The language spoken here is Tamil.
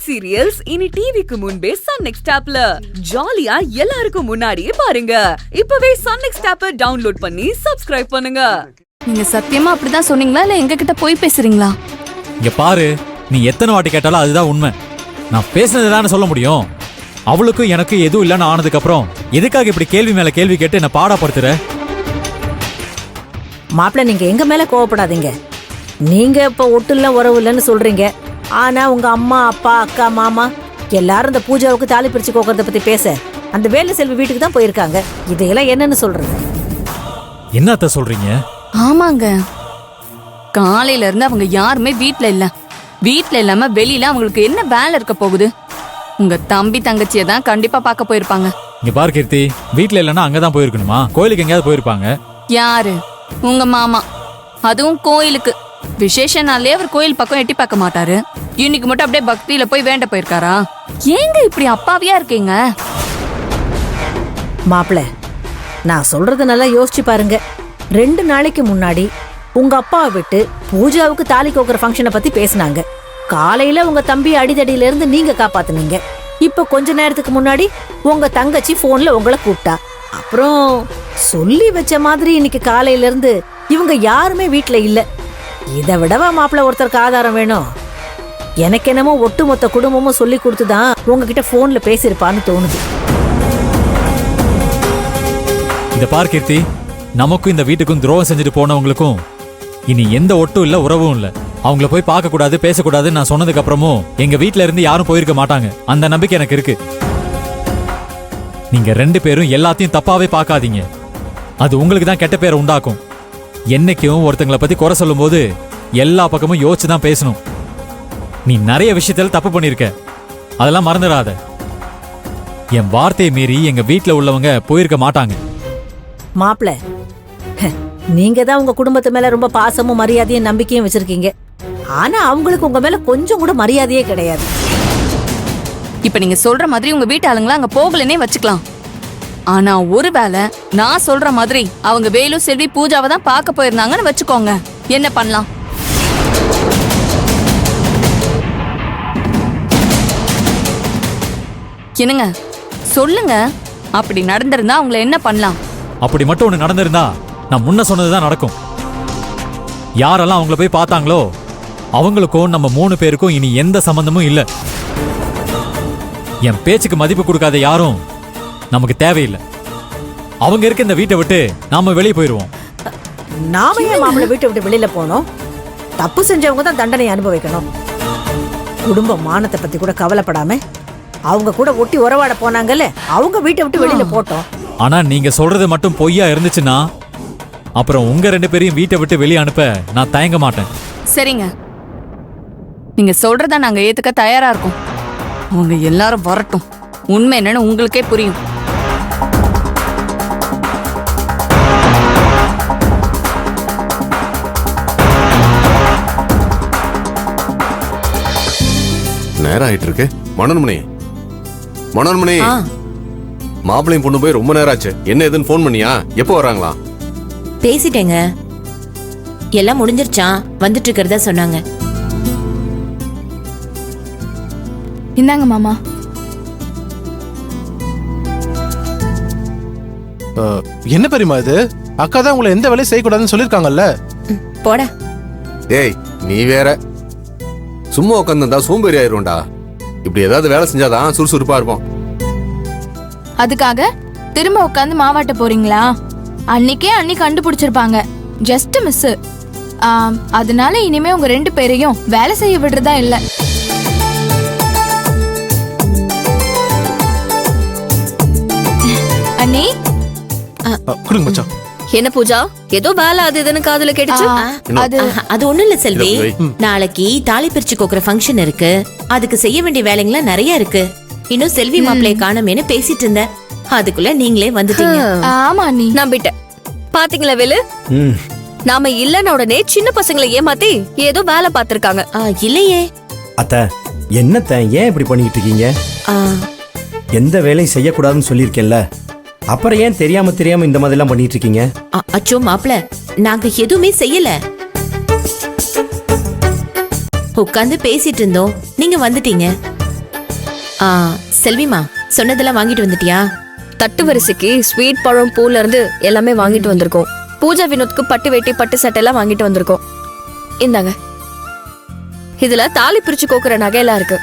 சவுத் சீரியல்ஸ் இனி டிவிக்கு முன்பே சன் நெக்ஸ்ட் ஆப்ல ஜாலியா எல்லாருக்கும் முன்னாடியே பாருங்க. இப்பவே சன் நெக்ஸ்ட் ஆப்பை டவுன்லோட் பண்ணி சப்ஸ்கிரைப் பண்ணுங்க. நீங்க சத்தியமா அப்படிதான் சொன்னீங்களா இல்ல எங்க கிட்ட போய் பேசுறீங்களா? இங்க பாரு, நீ எத்தனை வாட்டி கேட்டாலும் அதுதான் உண்மை. நான் பேசுனதுதானே சொல்ல முடியும். அவளுக்கும் எனக்கு எதுவும் இல்லைன்னு ஆனதுக்கு அப்புறம் எதுக்காக இப்படி கேள்வி மேல கேள்வி கேட்டு என்ன பாடப்படுத்துற? மாப்பிள்ள, நீங்க எங்க மேல கோவப்படாதீங்க. நீங்க இப்ப ஒட்டு இல்ல உறவு இல்லைன்னு சொல்றீங்க. ஆனா உங்க அம்மா அப்பா அக்கா மாமா எல்லாரும் இந்த பூஜாவுக்கு தாலி பிரிச்சு கோக்கறத பத்தி பேச அந்த வேலை செல்வி வீட்டுக்கு தான் போயிருக்காங்க. இதையெல்லாம் என்னன்னு சொல்றது? என்னத்த சொல்றீங்க? ஆமாங்க, காலையில இருந்து அவங்க யாருமே வீட்ல இல்ல. வீட்ல இல்லாம வெளியில அவங்களுக்கு என்ன வேலை இருக்க போகுது? உங்க தம்பி தங்கச்சியை தான் கண்டிப்பா பார்க்க போயிருப்பாங்க. இங்க பாரு கீர்த்தி, வீட்டுல இல்லைன்னா அங்கதான் போயிருக்கணுமா? கோயிலுக்கு எங்கேயாவது போயிருப்பாங்க. யாரு? உங்க மாமா. அதுவும் கோயிலுக்கு. விசேஷ நாள்லயே அவர் கோயில் பக்கம் எட்டி பார்க்க மாட்டாரு. இன்னைக்கு மட்டும் அப்படியே பக்தியில போய் வேண்ட போயிருக்காரா? ஏங்க இப்படி அப்பாவியா இருக்கீங்க? மாப்பிள்ள, நான் சொல்றது நல்லா யோசிச்சு பாருங்க. 2 நாளைக்கு முன்னாடி உங்க அப்பாவை விட்டு பூஜாவுக்கு தாலி கோக்குற ஃபங்க்ஷனை பத்தி பேசினாங்க. காலையில உங்க தம்பி அடிதடியில இருந்து நீங்க காப்பாத்துனீங்க. இப்ப கொஞ்ச நேரத்துக்கு முன்னாடி உங்க தங்கச்சி போன்ல உங்களை கூப்பிட்டா. அப்புறம் சொல்லி வச்ச மாதிரி இன்னைக்கு காலையில இருந்து இவங்க யாருமே வீட்டுல இல்ல. இதை விடவா மாப்பிள்ள ஒருத்தருக்கு ஆதாரம் வேணும்? எனக்கு என்னமோ ஒட்டுமொத்த குடும்பமும் சொல்லி கொடுத்துதான் உங்ககிட்ட போன்ல பேசிருப்பான்னு தோணுது. இந்த பார் கீர்த்தி, நமக்கும் இந்த வீட்டுக்கும் துரோகம் செஞ்சுட்டு போனவங்களுக்கும் இனி எந்த ஒட்டும் இல்ல, உறவும் இல்ல. அவங்கள போய் பார்க்க கூடாது, பேசக்கூடாதுன்னு நான் சொன்னதுக்கு அப்புறமும் எங்க வீட்டுல இருந்து யாரும் போயிருக்க மாட்டாங்க. அந்த நம்பிக்கை எனக்கு இருக்கு. நீங்க 2 பேரும் எல்லாத்தையும் தப்பாவே பார்க்காதீங்க. அது உங்களுக்கு தான் கெட்ட பேரை உண்டாக்கும். என்னைக்கும் ஒருத்தங்களை பத்தி குறை சொல்லும் போது எல்லா பக்கமும் யோசிச்சு தான் பேசணும். நீ நிறைய விஷயத்துல தப்பு பண்ணிருக்க, அதெல்லாம் மறந்துடாத. என் வார்த்தையை மீறி எங்க வீட்டுல உள்ளவங்க போயிருக்க மாட்டாங்க. மாப்பிள்ள, நீங்க தான் உங்க குடும்பத்து மேல ரொம்ப பாசமும் மரியாதையும் நம்பிக்கையும் வச்சிருக்கீங்க. ஆனா அவங்களுக்கு உங்க மேல கொஞ்சம் கூட மரியாதையே கிடையாது. இப்ப நீங்க சொல்ற மாதிரி உங்க வீட்டு ஆளுங்களா அங்க போகலன்னே வச்சுக்கலாம். ஆனா ஒருவேளை நான் சொல்ற மாதிரி அவங்க வேலு செல்வி பூஜாவை தான் பார்க்க போயிருந்தாங்கன்னு வச்சுக்கோங்க, என்ன பண்ணலாம்? என்னங்க சொல்லுங்க, அப்படி நடந்திருந்தா அவங்கள என்ன பண்ணலாம்? அப்படி மட்டும் ஒண்ணு நடந்திருந்தா நான் முன்ன சொன்னதுதான் நடக்கும். யாரெல்லாம் அவங்கள போய் பார்த்தாங்களோ அவங்களுக்கும் நம்ம 3 பேருக்கும் இனி எந்த சம்பந்தமும் இல்ல. என் பேச்சுக்கு மதிப்பு கொடுக்காத யாரும் நமக்கு தேவையில்லை. அவங்க இருக்க இந்த வீட்டை விட்டு நாம வெளியே போயிருவோம். நாம ஏன் மாப்பிள்ள வீட்டை விட்டு வெளியில போனோம்? தப்பு செஞ்சவங்க தான் தண்டனை அனுபவிக்கணும். குடும்ப மானத்தை பத்தி கூட கவலைப்படாம அவங்க கூட ஒட்டி உறவாட போனாங்கல்ல, அவங்க வீட்டை விட்டு வெளியில போட்டோம். ஆனா நீங்க சொல்றது மட்டும் பொய்யா இருந்துச்சுன்னா அப்புறம் உங்க 2 பேரையும் வீட்டை விட்டு வெளியே அனுப்ப நான் தயங்க மாட்டேன். சரிங்க, நீங்க சொல்றதா நாங்க ஏத்துக்க தயாரா இருக்கோம். அவங்க எல்லாரும் வரட்டும், உண்மை என்னன்னு உங்களுக்கே புரியும். நேரம் ஆயிட்டு இருக்கு. மனோன்மணி, மனோன்மணி, மாப்பிள்ளையும் பொண்ணு போய் ரொம்ப நேரம் ஆச்சு. என்ன ஏதுன்னு போன் பண்ணியா? எப்போ வராங்களா? பேசிட்டேங்க, எல்லாம் முடிஞ்சிருச்சான், வந்துட்டு இருக்கிறதா சொன்னாங்க. இந்தாங்க மாமா. என்ன பெரியமா இது? அக்கா தான் உங்களை எந்த வேலையும் செய்யக்கூடாதுன்னு சொல்லிருக்காங்கல்ல. போட. ஏய், நீ வேற சும்மா உட்காந்துருந்தா சோம்பேறி ஆயிரும்டா. இப்படி ஏதாவது வேலை செஞ்சாதான் சுறுசுறுப்பா இருப்போம். அதுக்காக திரும்ப உட்காந்து மாவாட்ட போறீங்களா? அன்னைக்கே அன்னி கண்டுபிடிச்சிருப்பாங்க, ஜஸ்ட் மிஸ். அதனால இனிமே உங்க 2 பேரையும் வேலை செய்ய விடுறதா இல்ல. அண்ணி, குடுங்க மச்சான். என்ன பூஜா, ஏதோ வேலை அது இதுன்னு காதுல கேட்டுச்சு? அது ஒண்ணும் இல்ல செல்வி, நாளைக்கு தாலி பிரிச்சு கோக்குற ஃபங்க்ஷன் இருக்கு. அதுக்கு செய்ய வேண்டிய வேலைங்களாம் நிறைய இருக்கு. இன்னும் செல்வி மாப்பிளைய காணோமேன்னு பேசிட்டு இருந்த, அதுக்குள்ள நீங்களே வந்துட்டீங்க. ஆமா அண்ணி, நம்பிட்டேன். பாத்தீங்களா வேலு, நாம இல்லன்னு உடனே சின்ன பசங்களை ஏமாத்தி ஏதோ வேலை பார்த்திருக்காங்க. இல்லையே அத்த, என்னத்த ஏன் இப்படி பண்ணிட்டு இருக்கீங்க? எந்த வேலையும் செய்யக்கூடாதுன்னு சொல்லியிருக்கேன்ல, அப்புறம் ஏன் தெரியாம இந்த மாதிரிலாம் பண்ணிட்டு இருக்கீங்க? அச்சோ மாப்பிள, நாங்க எதுவுமே செய்யல. உட்கார்ந்து பேசிட்டு இருந்தோம், நீங்க வந்துட்டீங்க. ஆ, செல்விமா சொன்னதெல்லாம் வாங்கிட்டு வந்துட்டியா? தட்டு வரிசைக்கு ஸ்வீட் பழம் பூல இருந்து எல்லாமே வாங்கிட்டு வந்திருக்கோம். பூஜா வினோத்க்கு பட்டு வேட்டி பட்டு சட்டை எல்லாம் வாங்கிட்டு வந்திருக்கோம். இந்தாங்க. இதுல தாலி பிரிச்சு கோக்குற நகையெல்லாம் இருக்கு.